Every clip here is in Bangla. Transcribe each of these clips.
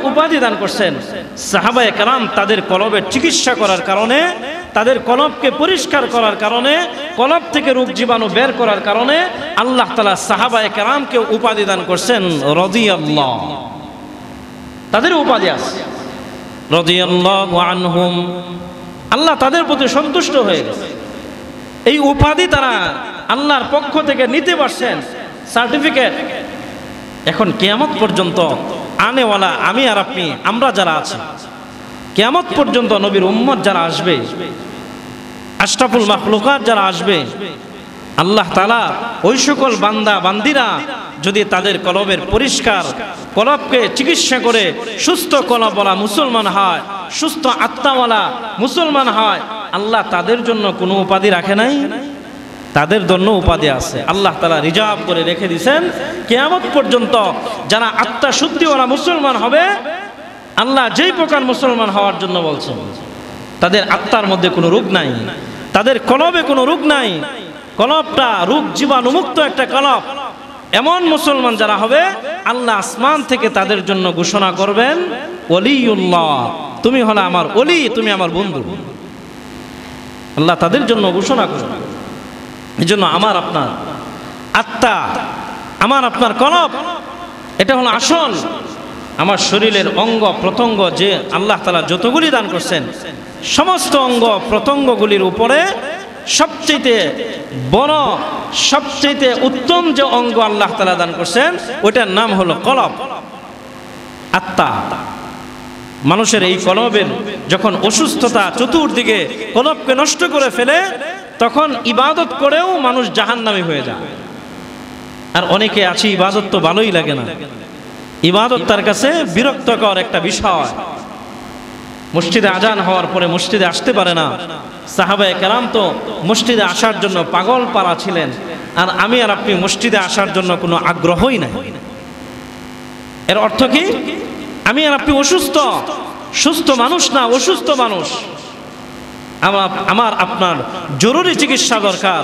উপাধি দান করছেন। সাহাবায়ে কেরাম তাদের কলবের চিকিৎসা করার কারণে, তাদের কলবকে পরিষ্কার করার কারণে, কলব থেকে রোগ জীবাণু বের করার কারণে আল্লাহ তাআলা সাহাবায়ে কেরামকে উপাধি দান করছেন রাদিয়াল্লাহ। তাদের উপাধি আছে রাদিয়াল্লাহু আনহুম। আল্লাহ তাদের প্রতি সন্তুষ্ট হয়ে গেছে। এই উপাধি তারা আল্লাহর পক্ষ থেকে নিতে পারছেন, সার্টিফিকেট। এখন কিয়ামত পর্যন্ত আনেওয়ালা আমি আর আপনি, আমরা যারা আছি, কিয়ামত পর্যন্ত নবীর উম্মত যারা আসবে, আশরাফুল মাখলুকাত যারা আসবে, আল্লাহ তাআলা ওই সকল বান্দা বান্দিরা যদি তাদের কলবের পরিষ্কার, কলবকে চিকিৎসা করে সুস্থ কলবওয়ালা মুসলমান হয়, সুস্থ আত্মাওয়ালা মুসলমান হয়, আল্লাহ তাদের জন্য কোনো উপাধি রাখে নাই? তাদের জন্য উপাধি আছে। আল্লাহ তাআলা রিজার্ভ করে রেখে দিয়েছেন। কিয়ামত পর্যন্ত যারা আত্মা শুদ্ধিওয়ালা মুসলমান হবে, আল্লাহ যেই প্রকার মুসলমান হওয়ার জন্য বলছেন, তাদের আত্মার মধ্যে কোনো রোগ নাই, তাদের কলবে কোনো রোগ নাই, কলবটা রোগ জীবাণুমুক্ত একটা কলব, এমন মুসলমান যারা হবে, আল্লাহ আসমান থেকে তাদের জন্য ঘোষণা করবেন, ওলিউল্লাহ, তুমি হলো আমার ওলি, তুমি আমার বন্ধু। আল্লাহ তাদের জন্য ঘোষণা করবেন। এই জন্য আমার আপনার আত্মা, আমার আপনার কলব, এটা হলো আসল। আমার শরীরের অঙ্গ প্রত্যঙ্গ যে আল্লাহ তাআলা যতগুলি দান করছেন, সমস্ত অঙ্গ প্রত্যঙ্গগুলির উপরে সবচেয়ে বড়, সবচেয়ে উত্তম যে অঙ্গ আল্লাহ তাআলা দান করছেন, ওটার নাম হলো কলব, আত্মা। মানুষের এই কলবের যখন অসুস্থতা চতুর্দিকে কলবকে নষ্ট করে ফেলে, তখন ইবাদত করেও মানুষ জাহান্নামী হয়ে যায়। আর অনেকে আছে ইবাদত তো ভালোই লাগে না, ইবাদত তার কাছে বিরক্তকর একটা বিষয়। মসজিদে আজান হওয়ার পরে মসজিদে আসতে পারে না। সাহাবায়ে কেরাম তো মসজিদে আসার জন্য পাগল পারা ছিলেন, আর আমি আর আপনি মসজিদে আসার জন্য কোনো আগ্রহই নাই। এর অর্থ কি? আমি আর আপনি অসুস্থ, সুস্থ মানুষ না, অসুস্থ মানুষ। আমার আপনার জরুরি চিকিৎসা দরকার।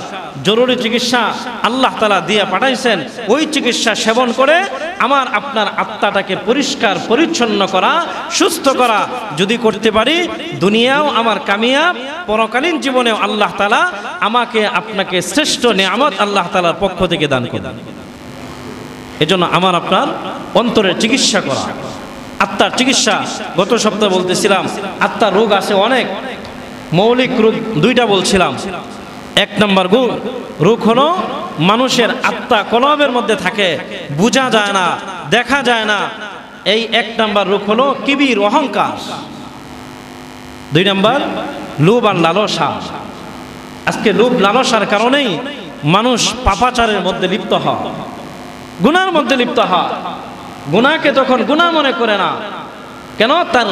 জরুরি চিকিৎসা আল্লাহ তাআলা দিয়ে পাঠাইছেন। ওই চিকিৎসা সেবন করে আমার আপনার আত্মাটাকে পরিষ্কার পরিচ্ছন্ন করা, সুস্থ করা যদি করতে পারি, দুনিয়াও আমার কামিয়াব, পরকালীন জীবনেও আল্লাহ তাআলা আমাকে আপনাকে শ্রেষ্ঠ নিয়ামত আল্লাহ তাআলার পক্ষ থেকে দান করবেন। এজন্য আমার আপনার অন্তরের চিকিৎসা করা, আত্মার চিকিৎসা। গত সপ্তাহে বলতেছিলাম আত্মার রোগ আছে অনেক, মৌলিক রোগ দুইটা বলছিলাম। এক নম্বর রোগ হলো মানুষের আত্মা কলবের মধ্যে থাকে, বোঝা যায় না, দেখা যায় না। এই এক নম্বর রোগ হলো কিবির, অহংকার। দুই নম্বর লোভ আর লালসা। আজকে লোভ লালসার কারণেই মানুষ পাপাচারের মধ্যে লিপ্ত হয়, গুনার মধ্যে লিপ্ত হয়। গুনাহকে তখন গুনাহ মনে করে না। কেন? তার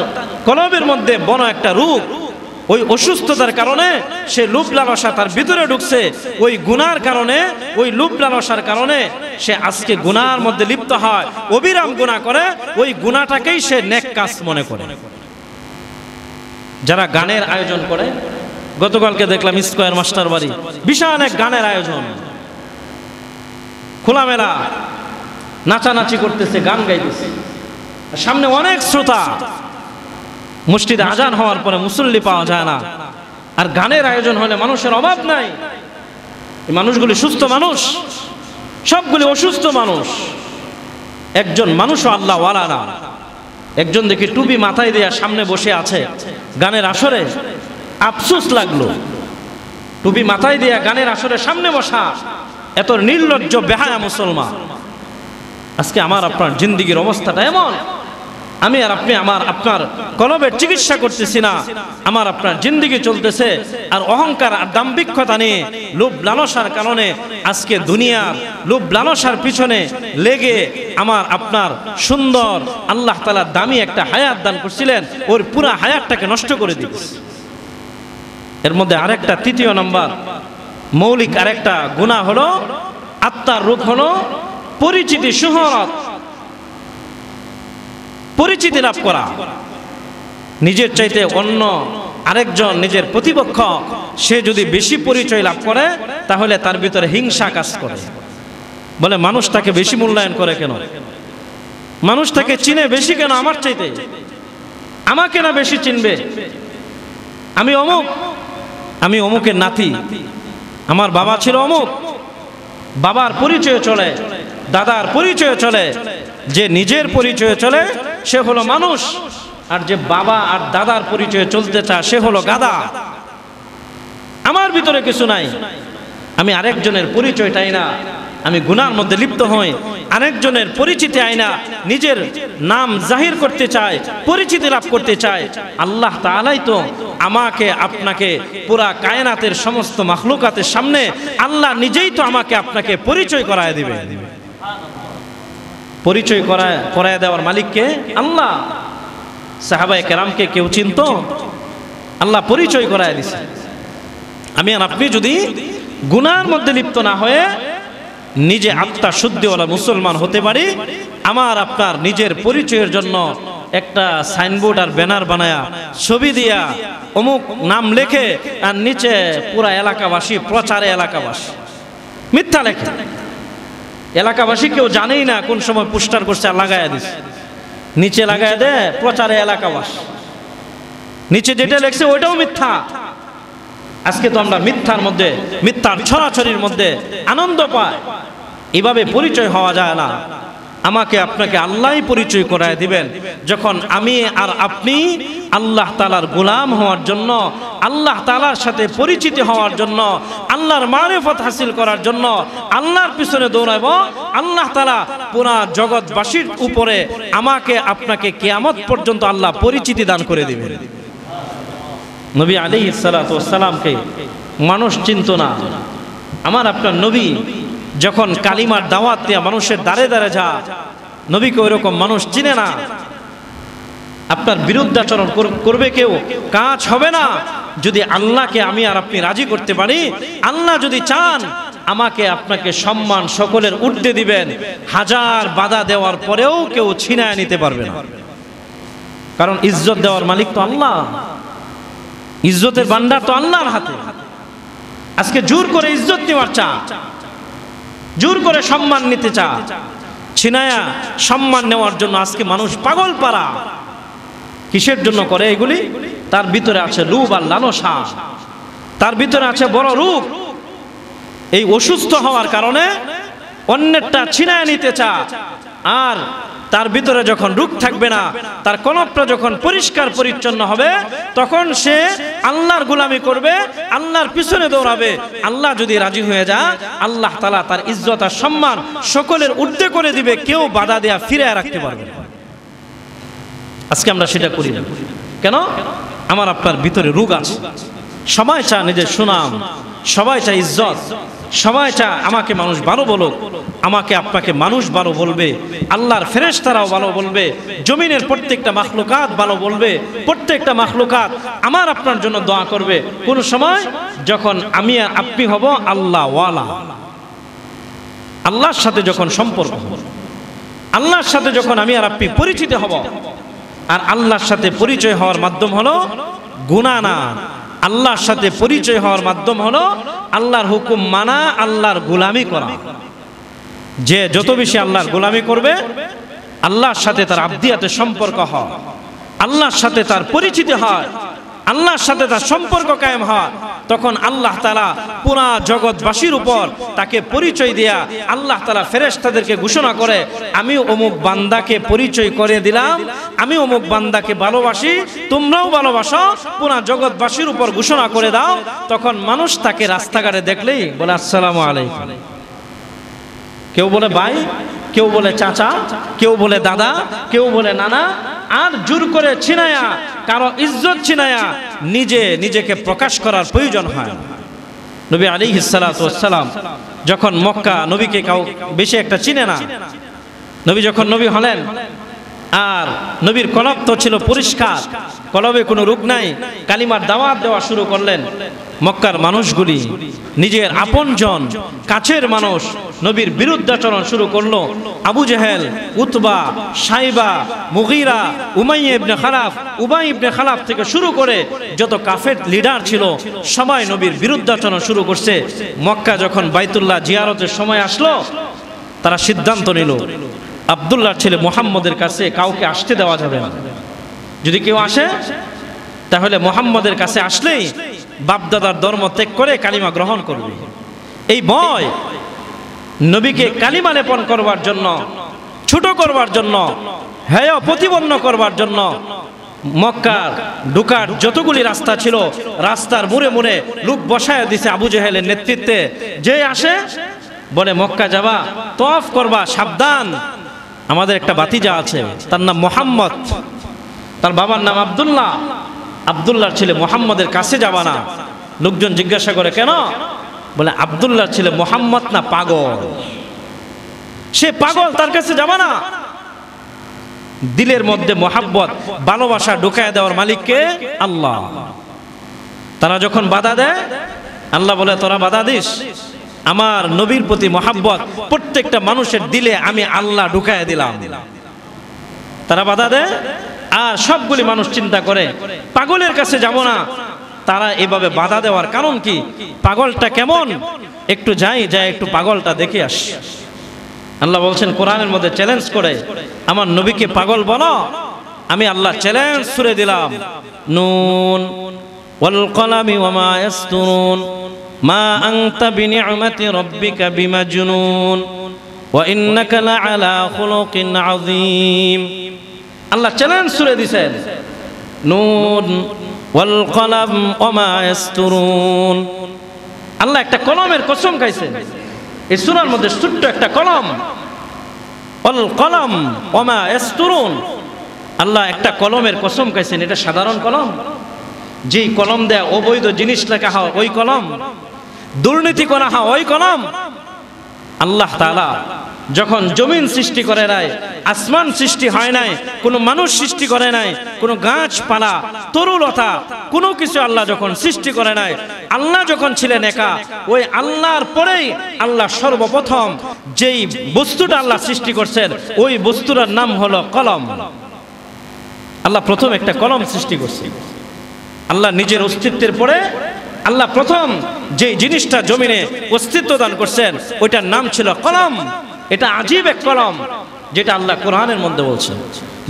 কলবের মধ্যে বড় একটা রোগ, ওই অসুস্থতার কারণে সে লোভ লালসা তার ভিতরে ঢুকছে। ওই গুনার কারণে, ওই লোভ লালসার কারণে সে আজকে গুনার মধ্যে লিপ্ত হয়, অবিরাম গুনাহ করে। ওই গুনাহটাকেই সে নেক কাজ মনে করে। যারা গানের আয়োজন করে, গতকালকে দেখলাম স্কয়ার মাস্টার বাড়ি বিশাল এক গানের আয়োজন, খোলামেলা নাচানাচি করতেছে, গান গাইতেছে, সামনে অনেক শ্রোতা। মসজিদে আজান হওয়ার পরে মুসল্লি পাওয়া যায় না, আর গানের আয়োজন হলে মানুষের অভাব নাই। এই মানুষগুলি সুস্থ মানুষ, সবগুলি অসুস্থ মানুষ। একজন মানুষও আল্লাহ ওয়ালা না। একজন দেখি টুপি মাথায় দেয়া সামনে বসে আছে গানের আসরে, আফসোস লাগলো। টুপি মাথায় দেয়া গানের আসরে সামনে বসা, এত নির্লজ্জ বেহায়া মুসলমান। আজকে আমার আপনার জিন্দিগির অবস্থাটা এমন, আমি আর আপনি আমার আপনার কলবের চিকিৎসা করতেছি না, আমার আপনার জিন্দিগি চলতেছে আর অহংকার আর দাম্ভিকতা নিয়ে, লোভ লালসার কারণে আজকে দুনিয়ার লোভ লালসার পিছনে লেগে আমার আপনার সুন্দর আল্লাহ তাআলা দামি একটা হায়াত দান করছিলেন, ওর পুরা হায়াতটাকে নষ্ট করে দিচ্ছে। এর মধ্যে আরেকটা, তৃতীয় নাম্বার মৌলিক আরেকটা গুনাহ হলো, আত্মার রোগ হলো পরিচিতি, শুহরত, পরিচিতি লাভ করা। নিজের চাইতে অন্য আরেকজন, নিজের প্রতিপক্ষ, সে যদি বেশি পরিচয় লাভ করে, তাহলে তার ভিতরে হিংসা কাজ করে। বলে মানুষ তাকে বেশি মূল্যায়ন করে কেন? মানুষ তাকে চিনে বেশি কেন আমার চাইতে? আমাকে না বেশি চিনবে? আমি অমুকের নাতি, আমার বাবা ছিল অমুক, বাবার পরিচয় চলে, দাদার পরিচয় চলে। যে নিজের পরিচয় চলে সে হলো মানুষ, আর যে বাবা আর দাদার পরিচয় চলতে চায় সে হলো গাধা। আমার ভিতরে কিছু নাই, আমি আরেকজনের পরিচয়টাই না, আমি গুনার মধ্যে লিপ্ত হই, আরেকজনের পরিচিতি আইনা নিজের নাম জাহির করতে চায়, পরিচিতি লাভ করতে চায়। আল্লাহ তাআলাই তো আমাকে আপনাকে পুরা কায়নাতের সমস্ত মাখলুকাতের সামনে আল্লাহ নিজেই তো আমাকে আপনাকে পরিচয় করায় দিবে। পরিচয় করায় দেওয়ার মালিককে আল্লাহ। সাহাবায়ে কেরামকে কেউ চিনতো? আল্লাহ পরিচয় করায় দিছে। আমি আর আপনি যদি গুনার মধ্যে লিপ্ত না হয়ে নিজে আত্মা শুদ্ধিওয়ালা মুসলমান হতে পারি, আমার আপনার নিজের পরিচয়ের জন্য একটা সাইনবোর্ড আর ব্যানার বানায়া ছবি দিয়া অমুক নাম লেখে আর নিচে পুরা এলাকাবাসী প্রচারে এলাকাবাসী মিথ্যা লেখে, এলাকাবাসী কেউ জানেই না কোন সময় পোস্টার করছে আর লাগায়া দিছে, নিচে লাগায়া দে প্রচারে এলাকাবাসী, নিচে যেটা লেখছে ওইটাও মিথ্যা। আজকে তো আমরা মিথ্যার মধ্যে, মিথ্যার ছড়াছড়ির মধ্যে আনন্দ পাই। এভাবে পরিচয় হওয়া যায় না। আমাকে আপনাকে আল্লাহই পরিচয় করায় দিবেন যখন আমি আর আপনি আল্লাহ তাআলার গোলাম হওয়ার জন্য, আল্লাহ তাআলার সাথে পরিচিতি হওয়ার জন্য, আল্লাহর মারিফত হাসিল করার জন্য আল্লাহর পিছনে দৌড়াব। আল্লাহ তাআলা পুরা জগৎবাসীর উপরে আমাকে আপনাকে কিয়ামত পর্যন্ত আল্লাহ পরিচিতি দান করে দিবেন। নবী আলাইহিস সালাতু ওয়াস সালামকে মানুষ চিনত না। আমার আপনার নবী যখন কালিমার দাওয়াত দিয়ে মানুষের দ্বারে দ্বারে যা, নবীকে ওইরকম মানুষ চিনে না। আপনার বিরুদ্ধাচরণ করবে কেউ, কাজ হবে না যদি আল্লাহকে আমি আর আপনি রাজি করতে পারি। আল্লাহ যদি চান আমাকে আপনাকে সম্মান সকলের ঊর্ধ্বে দিবেন, হাজার বাধা দেওয়ার পরেও কেউ ছিনায় নিতে পারবে না। কারণ ইজ্জত দেওয়ার মালিক তো আল্লাহ, ইজ্জতের ভান্ডার তো আল্লাহর হাতে। আজকে জোর করে ইজ্জত নেওয়ার চা, জোর করে সম্মান নিতে চা, ছিনায়া সম্মান নেওয়ার জন্য আজকে মানুষ পাগল পারা। কিসের জন্য করে এগুলি? তার ভিতরে আছে লোভ আর লালসা, তার ভিতরে আছে বড় রূপ। এই অসুস্থ হওয়ার কারণে অন্যেরটা ছিনায় নিতে চা। আর তার ভিতরে যখন রূপ থাকবে না, তার কলবটা যখন পরিষ্কার পরিচ্ছন্ন হবে, তখন সে আল্লাহর গোলামি করবে, আল্লাহর পিছনে দৌড়াবে। আল্লাহ যদি রাজি হয়ে যায়, আল্লাহ তাআলা তার ইজ্জত আর সম্মান সকলের ঊর্ধ্বে করে দিবে, কেউ বাধা দেয়া ফিরে রাখতে পারবে না। আজকে আমরা সেটা করি না কেন? আমার আপনার ভিতরে রোগ আছে। সবাই চায় নিজের সুনাম, সবাই চায় ইজ্জত, সবাই চায় আমাকে মানুষ ভালো বলুক, আমাকে আপনাকে মানুষ ভালো বলবে, আল্লাহর ফেরেশতারাও ভালো বলবে, জমিনের প্রত্যেকটা মাখলুকাত ভালো বলবে, প্রত্যেকটা মাখলুকাত আমার আপনার জন্য দোয়া করবে। কোন সময় যখন আমি আর আপনি হব আল্লাহ ওয়ালা, আল্লাহর সাথে যখন সম্পর্ক, আল্লাহর সাথে যখন আমি আর আপনি পরিচিত হব। আর আল্লাহর সাথে পরিচয় হওয়ার মাধ্যম হলো গুনাহ না, আল্লাহর সাথে পরিচয় হওয়ার মাধ্যম হলো আল্লাহর হুকুম মানা, আল্লাহর গোলামি করা। যে যত বেশি আল্লাহর গোলামি করবে, আল্লাহর সাথে তার আব্দিয়াতের সম্পর্ক হয়, আল্লাহর সাথে তার পরিচিতি হয়, আল্লাহর সাথে তার সম্পর্ক কায়েম হয়, তখন আল্লাহ তাআলা পুরা জগৎবাসীর উপর তাকে পরিচয় দিয়া আল্লাহ তাআলা ফেরেশতাদেরকে ঘোষণা করে, আমি অমুক বান্দাকে পরিচয় করে দিলাম, আমি অমুক বান্দাকে ভালোবাসি, তোমরাও ভালোবাসো, পুরা জগৎবাসীর উপর ঘোষণা করে দাও। তখন মানুষ তাকে রাস্তাঘাটে দেখলেই বলে আসসালামু আলাইকুম। কেউ বলে ভাই, কেউ বলে চাচা, কেউ বলে দাদা, কেউ বলে নানা। আর জোর করে ছিনায়া, কারো ইজ্জত ছিনায়া নিজেকে প্রকাশ করার প্রয়োজন হয়। নবী আলাইহিস সালাতু ওয়াস সালাম যখন মক্কা, নবীকে কাউ বেশি একটা চিনে না। নবী যখন নবী হলেন, আর নবীর কলব তো ছিল পরিষ্কার, কলবে কোনো রোগ নাই, কালিমার দাওয়াত দেওয়া শুরু করলেন। মক্কার মানুষগুলি, নিজের আপনজন, কাছের মানুষ নবীর বিরুদ্ধাচরণ শুরু করলো। আবু জেহেল, উতবা, সাইবা, মুগীরা, উমাইয়া ইবনে খালাফ, উবাই ইবনে খালাফ থেকে শুরু করে যত কাফের লিডার ছিল সবাই নবীর বিরুদ্ধাচরণ শুরু করছে। মক্কা যখন বাইতুল্লাহ জিয়ারতের সময় আসলো, তারা সিদ্ধান্ত নিল আব্দুল্লাহর ছেলে মুহাম্মদের কাছে কাউকে আসতে দেওয়া যাবে না। যদি কেউ আসে তাহলে মুহাম্মদের কাছে আসলেই বাপদাদার ধর্ম ত্যাগ করে কালিমা গ্রহণ করবে। এই ভয় নবীকে কালিমা লেপন করবার জন্য, ছোট করবার জন্য, হেয় প্রতিপন্ন করবার জন্য মক্কার ঢুকার যতগুলি রাস্তা ছিল রাস্তার মুড়ে মুড়ে লোক বসায় দিছে আবু জেহেলের নেতৃত্বে। যে আসে বলে মক্কা যাবা, তওয়াফ করবা, সাবধান, আমাদের একটা ভাতিজা আছে, তার নাম মুহাম্মদ, তার বাবার নাম আব্দুল্লাহ, আব্দুল্লাহর ছেলে মুহাম্মদের কাছে যাবা না। লোকজন জিজ্ঞাসা করে কেন? বলে আব্দুল্লাহর ছেলে মুহাম্মদ না পাগল, সে পাগল, তার কাছে যাবা না। দিলের মধ্যে মহাব্বত, ভালোবাসা ঢুকায় দেওয়ার মালিককে আল্লাহ। তারা যখন বাধা দেয়, আল্লাহ বলে তোরা বাধা দিস, আমার নবীর প্রতি মহাব্বত প্রত্যেকটা মানুষের দিলে আমি আল্লাহ ঢুকায় দিলাম। তারা বাধা দেয়, আর সবগুলি মানুষ চিন্তা করে পাগলের কাছে যাব না। তারা এভাবে বাধা দেওয়ার কারণ কি? পাগলটা কেমন, একটু যাই একটু পাগলটা দেখে আসি। আল্লাহ বলছেন কোরআনের মধ্যে চ্যালেঞ্জ করে, আমার নবীকে পাগল বলো, আমি আল্লাহ চ্যালেঞ্জ ছুড়ে দিলাম। নুন ওয়াল কলামি ওয়া মা ইয়াসতুরুন মা আনতা বিনি'মাতি রাব্বিকা বিমাজনুন ওয়া ইন্নাকা লাআলা খুলুকিন আযীম। আল্লাহ চ্যালেঞ্জ ছুড়ে দিয়েছেন, নুন ওয়াল কলাম ওয়া মা ইয়াসতুরুন। আল্লাহ একটা কলমের কসম খাইছেন। এই সূরার মধ্যে ছোট্ট একটা কলম, ওয়াল কলম ওয়া মা ইয়াসতুরুন। আল্লাহ একটা কলমের কসম খাইছেন। এটা সাধারণ কলম? যেই কলম দেয়া অবৈধ জিনিস লেখা হয় ওই কলম, দুর্নীতি করা হয় ওই কলম। আল্লাহ তাআলা যখন জমিন সৃষ্টি করে নাই, আসমান সৃষ্টি হয় নাই, কোনো মানুষ সৃষ্টি করে নাই, কোনো গাছপালা তরুলতা কোনো কিছু আল্লাহ যখন সৃষ্টি করে নাই, আল্লাহ যখন ছিলেন একা, ওই আল্লাহর পরেই আল্লাহ সর্বপ্রথম যেই বস্তুটা আল্লাহ সৃষ্টি করছেন ওই বস্তুটার নাম হলো কলম। আল্লাহ প্রথম একটা কলম সৃষ্টি করছে। আল্লাহ নিজের অস্তিত্বের পরে আল্লাহ প্রথম যে জিনিসটা জমিনে অস্তিত্ব দান করছেন ওইটার নাম ছিল কলম। এটা আজীব এক কলম, যেটা আল্লাহ কোরআনের মধ্যে বলছেন,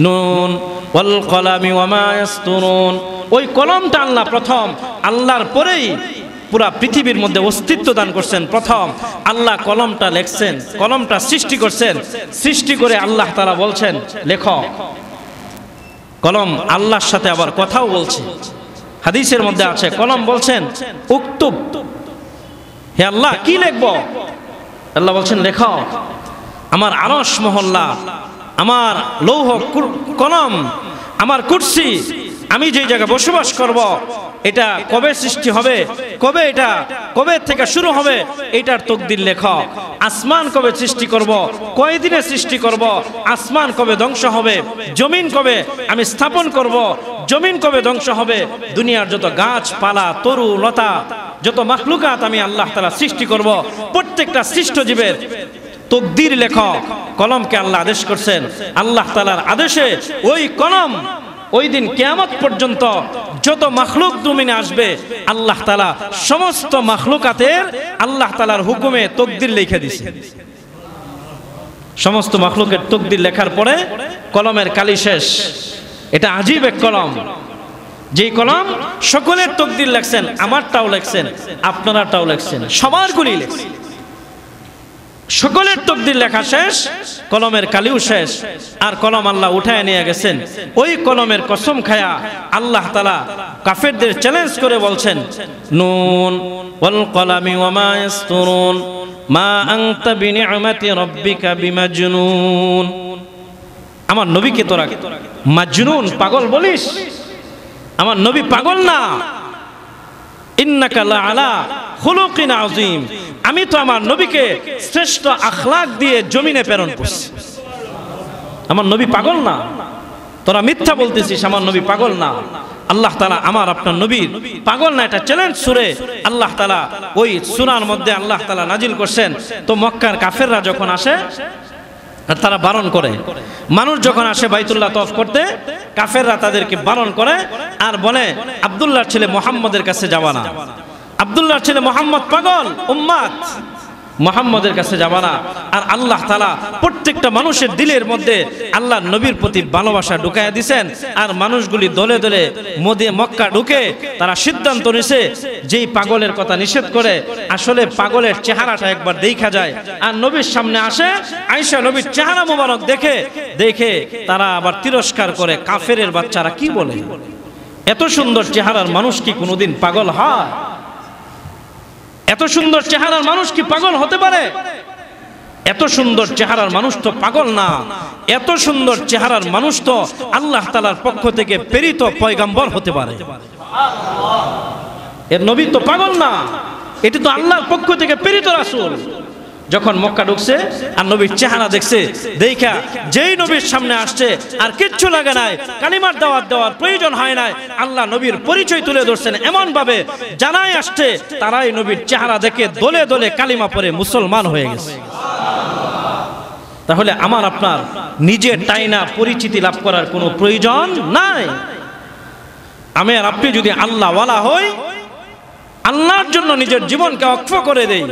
নুন ওয়াল কলামি ওয়া মা ইয়াসতুরুন। ওই কলমটা আল্লাহ প্রথম, আল্লাহর পরেই পুরা পৃথিবীর মধ্যে অস্তিত্ব দান করছেন। প্রথম আল্লাহ কলমটা লেখছেন, কলমটা সৃষ্টি করছেন। সৃষ্টি করে আল্লাহ তাআলা বলছেন লেখো। কলম আল্লাহর সাথে আবার কথাও বলছে। হাদিসের মধ্যে আছে কলম বলছেন উক্তুব, হে আল্লাহ কি লিখবো? আল্লাহ বলছেন লেখো। আমার আরশ মহল্লা, আমার লৌহ কলম, আমার কুরসি, আমি যেই জায়গায় বসবাস করব, এটা কবে সৃষ্টি হবে, কবে থেকে শুরু হবে, এটার তকদির লেখো। আসমান কবে সৃষ্টি করব, কয়দিনে সৃষ্টি করব, আসমান কবে ধ্বংস হবে, জমিন কবে আমি স্থাপন করব, জমিন কবে ধ্বংস হবে, দুনিয়ার যত গাছপালা তরু লতা যত মাখলুকাত আমি আল্লাহ তাআলা সৃষ্টি করব, প্রত্যেকটা সৃষ্ট জীবের তকদির লেখো। কলমকে আল্লাহ আদেশ করছেন। আল্লাহ তাআলার আদেশে ওই কলম ওই দিন কিয়ামত পর্যন্ত যত মাখলুক জমিনে আসবে আল্লাহ তাআলা সমস্ত মাখলুকাতের আল্লাহ তাআলার হুকুমে তকদির লিখে দিয়েছে। সমস্ত মাখলুকের তকদির লেখার পরে কলমের কালি শেষ। এটা আজীব এক কলম, যেই কলম সকলের তকদির লেখছেন, আমারটাও লেখছেন, আপনারটাও লেখছেন, সবারগুলি লেখছেন। সকলের তকদির লেখা শেষ, কলমের কালিও শেষ। আর কলম আল্লাহ উঠায় নিয়ে গেছেন। ওই কলমের কসম খায়া আল্লাহ তাআলা কাফেরদের চ্যালেঞ্জ করে বলছেন, নুন ওয়াল কলামি ওয়া মা ইয়াসতুরুন মা আনতা বিনি'মাতি রাব্বিকা বিমাজনুন। আমার নবীকে তোরা মাজনুন, পাগল বলিস? আমার নবী পাগল না। ইন্নাকা লাআলা খুলুকিন আযীম। আমি তো আমার নবীকে শ্রেষ্ঠ আখলাক দিয়ে জমিনে প্রেরণ করছি। আমার নবী পাগল না। তোরা মিথ্যা বলতেছিস, আমার নবী পাগল না। আল্লাহ তাআলা আমার আপনার নবীর পাগল না, এটা চ্যালেঞ্জ সূরা আল্লাহ তাআলা ওই সূরার মধ্যে আল্লাহ তাআলা নাজিল করছেন। তো মক্কার কাফেররা যখন আসে তারা বারণ করে, মানুষ যখন আসে বাইতুল্লাহ তওয়াফ করতে কাফেররা তাদেরকে বারণ করে আর বলে আব্দুল্লাহর ছেলে মুহাম্মদের কাছে যাবা না। আব্দুল্লাহর ছেলে মুহাম্মদ পাগল, উম্মাত মুহাম্মদের কাছে যাবা না। আর আল্লাহ তাআলা প্রত্যেকটা মানুষের দিলের মধ্যে আল্লাহ নবীর প্রতি ভালোবাসা ঢুকাইয়া দিয়েছেন। আর মানুষগুলি দলে দলে মক্কা ঢুকে তারা সিদ্ধান্ত নিছে, যেই পাগলের কথা নিষেধ করে আসলে পাগলের চেহারাটা একবার দেখা যায়। আর নবীর সামনে আসে, আয়েশা নবীর চেহারা মোবারক দেখে দেখে তারা আবার তিরস্কার করে, কাফেরের বাচ্চারা কি বলে, এত সুন্দর চেহারার মানুষ কি কোনোদিন পাগল হয়? এত সুন্দর চেহারার মানুষ কি পাগল হতে পারে? এত সুন্দর চেহারার মানুষ তো পাগল না, এত সুন্দর চেহারার মানুষ তো আল্লাহ তাআলার পক্ষ থেকে প্রেরিত পয়গম্বর হতে পারে। এর নবী তো পাগল না, এটি তো আল্লাহর পক্ষ থেকে প্রেরিত রাসূল। যখন মক্কা ঢুকছে আর নবীর চেহারা দেখছে, দেখা যেই নবীর সামনে আসছে আর কিচ্ছু লাগে নাই, কালিমার দাওয়াত দেওয়ার প্রয়োজন হয় নাই, আল্লাহ নবীর পরিচয় তুলে ধরছেন এমন ভাবে জানাই আসছে, তারাই নবীর চেহারা দেখে দলে দলে কালিমা পড়ে মুসলমান হয়ে গেছে। তাহলে আমার আপনার নিজের টাইনা পরিচিতি লাভ করার কোনো প্রয়োজন নাই। আমি আর আপনি যদি আল্লাহ ওয়ালা হই, আল্লাহর জন্য নিজের জীবনকে ওয়াকফ করে দেই,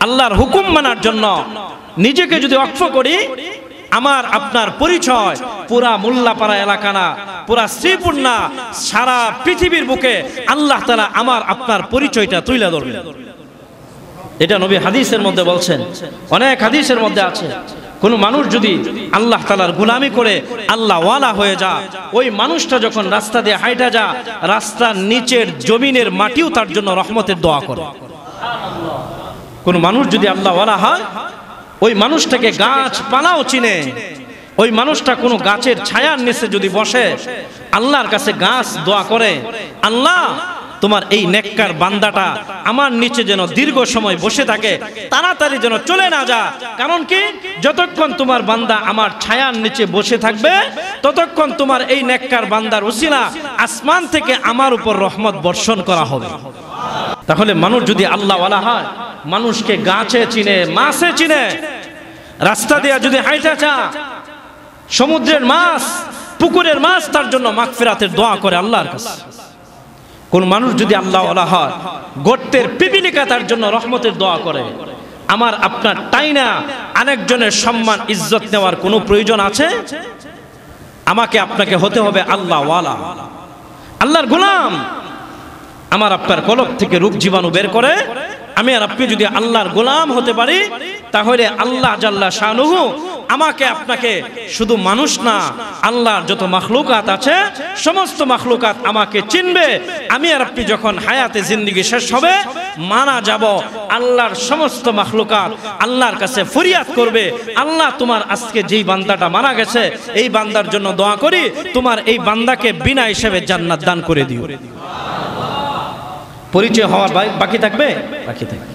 আল্লাহর হুকুম মানার জন্য নিজেকে যদি ওয়াকফ করি, আমার আপনার পরিচয় পুরা মোল্লাপাড়া এলাকা না, পুরা শ্রীপুর না, সারা পৃথিবীর বুকে আল্লাহ তাআলা আমার আপনার পরিচয়টা তুলে ধরবেন। এটা নবী হাদিসের মধ্যে বলছেন, অনেক হাদিসের মধ্যে আছে, কোন মানুষ যদি আল্লাহ তাআলার গোলামি করে আল্লাহ ওয়ালা হয়ে যায়, ওই মানুষটা যখন রাস্তা দিয়ে হাইটা যায়, রাস্তার নিচের জমিনের মাটিও তার জন্য রহমতের দোয়া করে। কোন মানুষ যদি আল্লাহ ওয়ালা হয়, ওই মানুষটাকে গাছপালাও চিনে, ওই মানুষটা কোনো গাছের ছায়ার নিচে যদি বসে আল্লাহর কাছে গাছ দোয়া করে, আল্লাহ তোমার এই নেককার বান্দাটা আমার নিচে যেন দীর্ঘ সময় বসে থাকে, তাড়াতাড়ি যেন চলে না যা। কারণ কি, যতক্ষণ তোমার বান্দা আমার ছায়ার নিচে বসে থাকবে ততক্ষণ তোমার এই নেককার বান্দার উসিলা আসমান থেকে আমার উপর রহমত বর্ষণ করা হবে। তাহলে মানুষ যদি আল্লাহ ওয়ালা হয়, মানুষকে গাছে চিনে, মাছে চিনে, রাস্তা দিয়ে যদি হাইটা চা, সমুদ্রের মাছ, পুকুরের মাছ তার জন্য মাগফিরাতের দোয়া করে আল্লাহর কাছে। কোন মানুষ যদি আল্লাহ ওয়ালা হয়, গর্তের পিপিলিকা তার জন্য রহমতের দোয়া করে। আমার আপনার টাইনা আরেকজনের সম্মান ইজ্জত নেওয়ার কোনো প্রয়োজন আছে? আমাকে আপনাকে হতে হবে আল্লাহ ওয়ালা, আল্লাহর গোলাম। আমার আপনার কলব থেকে রোগ জীবাণু বের করে আমি আর আপনি যদি আল্লাহর গোলাম হতে পারি, তাহলে আল্লাহ জাল্লা শানুহু আমাকে আপনাকে শুধু মানুষ না, আল্লাহর যত মাখলুকাত আছে সমস্ত মাখলুকাত আমাকে চিনবে। আমি আর আপনি যখন হায়াতে জিন্দেগি শেষ হবে, মারা যাব, আল্লাহর সমস্ত মাখলুকাত আল্লাহর কাছে ফরিয়াদ করবে, আল্লাহ তোমার আজকে যেই বান্দাটা মারা গেছে এই বান্দার জন্য দোয়া করি, তোমার এই বান্দাকে বিনা হিসেবে জান্নাত দান করে দিও। পরিচয় হওয়ার বাকি থাকবে, বাকি থাকবে।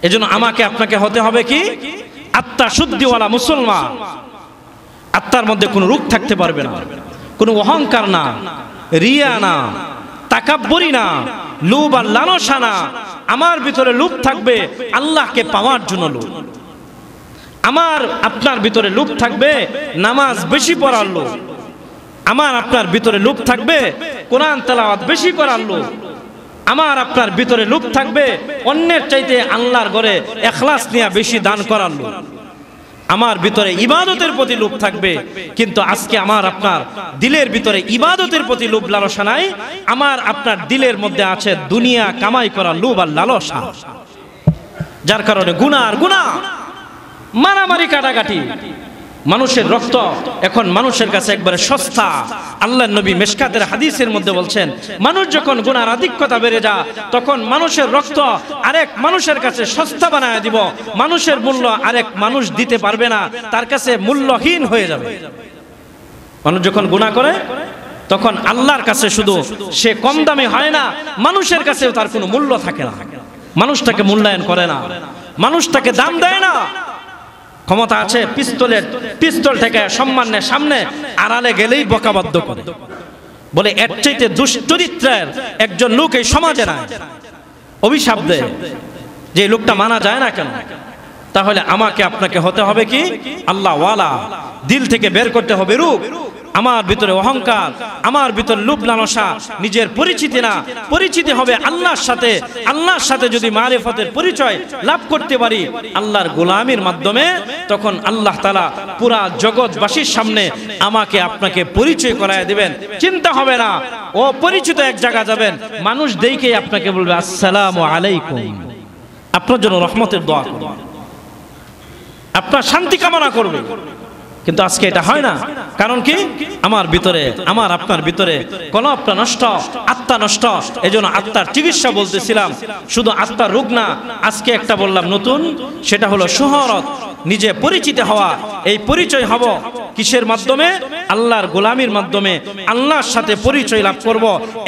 এজন্য আমাকে আপনাকে হতে হবে কি, আত্মা শুদ্ধিওয়ালা মুসলমান। আত্মার মধ্যে কোনো রূপ থাকতে পারবে না, কোনো অহংকার না, রিয়া না, তাকাব্বুরি না, লোভ আর লালসা না। আমার ভিতরে লোভ থাকবে আল্লাহকে পাওয়ার জন্য লোভ। আমার আপনার ভিতরে লোভ থাকবে নামাজ বেশি পড়ার লোভ। আমার আপনার ভিতরে লোভ থাকবে কোরআন তেলাওয়াত বেশি করার লোভ। আমার আপনার ভিতরে লোভ থাকবে অন্যের চাইতে আল্লাহর ঘরে ইখলাস নিয়ে বেশি দান করার লোভ। আমার ভিতরে ইবাদতের প্রতি লোভ থাকবে, কিন্তু আজকে আমার আপনার দিলের ভিতরে ইবাদতের প্রতি লোভ লালসা নাই। আমার আপনার দিলের মধ্যে আছে দুনিয়া কামাই করার লোভ আর লালসা, যার কারণে গুনাহ আর গুনাহ, মারামারি, কাটাকাটি। মানুষের রক্ত এখন মানুষের কাছে একবারে সস্তা। আল্লাহর নবী মিশকাতের হাদিসের মধ্যে বলছেন, মানুষ যখন গুনার আধিক্যতা বেড়ে যায় তখন মানুষের রক্ত আরেক মানুষের কাছে সস্তা বানায় দিব। মানুষের মূল্য আরেক মানুষ দিতে পারবে না, তার কাছে মূল্যহীন হয়ে যাবে। মানুষ যখন গুনাহ করে তখন আল্লাহর কাছে শুধু সে কম দামে হয় না, মানুষের কাছেও তার কোনো মূল্য থাকে না। মানুষটাকে মূল্যায়ন করে না, মানুষটাকে দাম দেয় না। ক্ষমতা আছে, পিস্তল থেকে সম্মানের সামনে আড়ালে গেলেই বকাবদ্ধ করে, বলে এর চাইতে দুশ্চরিত্রের একজন লোক এই সমাজে নাই, অভিশাপ দেয় যে লোকটা মানা যায় না কেন। তাহলে আমাকে আপনাকে হতে হবে কি, আল্লাহ ওয়ালা। দিল থেকে বের করতে হবে রূপ। আমার ভিতরে অহংকার, আমার ভিতরে লোভ লালসা, নিজের পরিচিতি না, পরিচিতি হবে আল্লাহর সাথে। আল্লাহর সাথে যদি মারিফতের পরিচয় লাভ করতে পারি আল্লাহর গোলামির মাধ্যমে, তখন আল্লাহ তাআলা পুরা জগৎবাসীর সামনে আমাকে আপনাকে পরিচয় করায় দিবেন। চিন্তা হবে না ও পরিচিত এক জায়গা যাবেন, মানুষ দেখেই আপনাকে বলবে আসসালামু আলাইকুম, আপনার জন্য রহমতের দোয়া করবে, আপনার শান্তি কামনা করবে। কিন্তু আজকে এটা হয় না। কারণ কি? আমার ভিতরে, আমার আপনার ভিতরে কলবটা নষ্ট, আত্মা নষ্ট। এজন্য আত্মার চিকিৎসা বলতেছিলাম, শুধু আত্মার রোগ না, আজকে একটা বললাম নতুন, সেটা হলো শোহরত, নিজে পরিচিত হওয়া। এই পরিচয় হব কিসের মাধ্যমে? আল্লাহর গোলামির মাধ্যমে। আল্লাহর সাথে পরিচয় লাভ করব।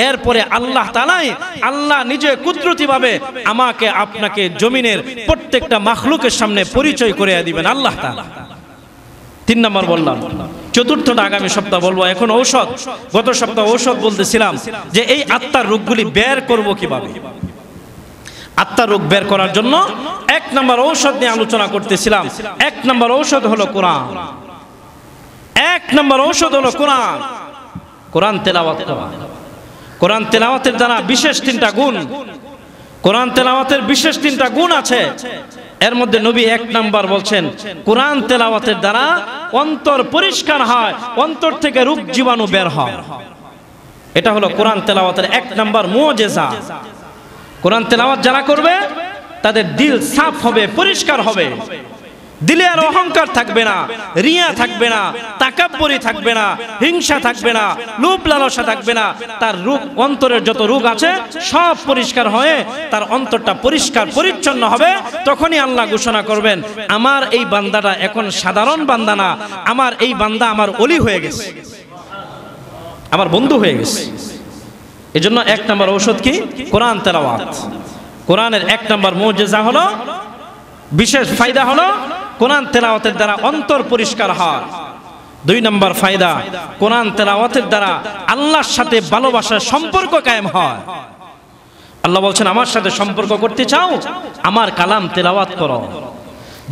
এরপরে আল্লাহ তাআলাই, আল্লাহ নিজে কুদরতিভাবে আমাকে আপনাকে জমিনের প্রত্যেকটা মাখলুকের সামনে পরিচয় করে দিবেন আল্লাহ তাআলা। 3 নম্বর বললাম, চতুর্থটা আগামী সপ্তাহ বলবো। এখন ঔষধ, গত সপ্তাহ ঔষধ বলতেছিলাম যে এই আত্মার রোগগুলি বের করব কিভাবে। আত্মার রোগ বের করার জন্য 1 নম্বর ঔষধ নিয়ে আলোচনা করতেছিলাম। 1 নম্বর ঔষধ হলো কোরআন। 1 নম্বর ঔষধ হলো কোরআন। কোরআন তেলাওয়াত করা। কোরআন তেলাওয়াতের দ্বারা বিশেষ 3টা গুণ। কোরআন তেলাওয়াতের বিশেষ 3টা গুণ আছে। এর মধ্যে নবী 1 নাম্বার বলছেন, কোরআন তেলাওয়াতের দ্বারা অন্তর পরিষ্কার হয়, অন্তর থেকে রোগ জীবাণু বের হয়। এটা হলো কোরআন তেলাওয়াতের 1 নাম্বার মুজিজা। কোরআন তেলাওয়াত যারা করবে তাদের দিল সাফ হবে, পরিষ্কার হবে। দিলে আর অহংকার থাকবে না, রিয়া থাকবে না, তাকাব্বুরি থাকবে না, হিংসা থাকবে না, লোভ লালসা থাকবে না। তার রোগ, অন্তরের যত রোগ আছে সব পরিষ্কার হয়ে তার অন্তরটা পরিষ্কার পরিচ্ছন্ন হবে। তখনই আল্লাহ ঘোষণা করবেন, আমার এই বান্দাটা এখন সাধারণ বান্দা না, আমার এই বান্দা আমার ওলি হয়ে গেছে, আমার বন্ধু হয়ে গেছে। এজন্য 1 নম্বর ঔষধ কি? কোরআন তেলাওয়াত। কোরআনের 1 নম্বর মুজিজা হলো, বিশেষ ফায়দা হলো কোরআন তেলাওয়াতের দ্বারা অন্তর পরিষ্কার হয়। 2 নম্বর ফায়দা, কোরআন তেলাওয়াতের দ্বারা আল্লাহর সাথে ভালোবাসার সম্পর্ক কায়েম হয়। আল্লাহ বলছেন, আমার সাথে সম্পর্ক করতে চাও, আমার কালাম তেলাওয়াত করো।